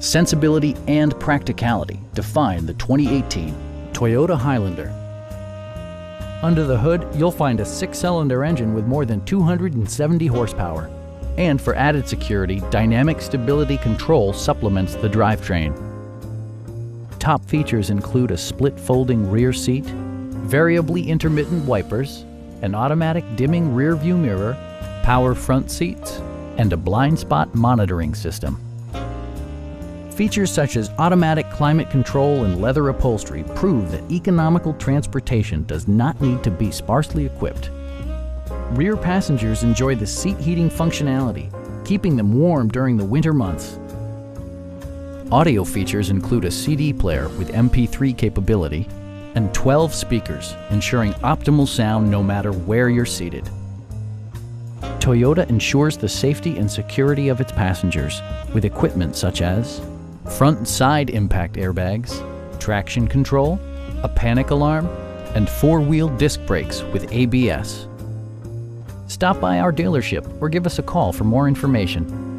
Sensibility and practicality define the 2018 Toyota Highlander. Under the hood, you'll find a 6-cylinder engine with more than 270 horsepower. And for added security, dynamic stability control supplements the drivetrain. Top features include a split folding rear seat, variably intermittent wipers, an automatic dimming rear view mirror, power front seats, and a blind spot monitoring system. Features such as automatic climate control and leather upholstery prove that economical transportation does not need to be sparsely equipped. Rear passengers enjoy the seat heating functionality, keeping them warm during the winter months. Audio features include a CD player with MP3 capability and 12 speakers, ensuring optimal sound no matter where you're seated. Toyota ensures the safety and security of its passengers with equipment such as front and side impact airbags, traction control, a panic alarm, and 4-wheel disc brakes with ABS. Stop by our dealership or give us a call for more information.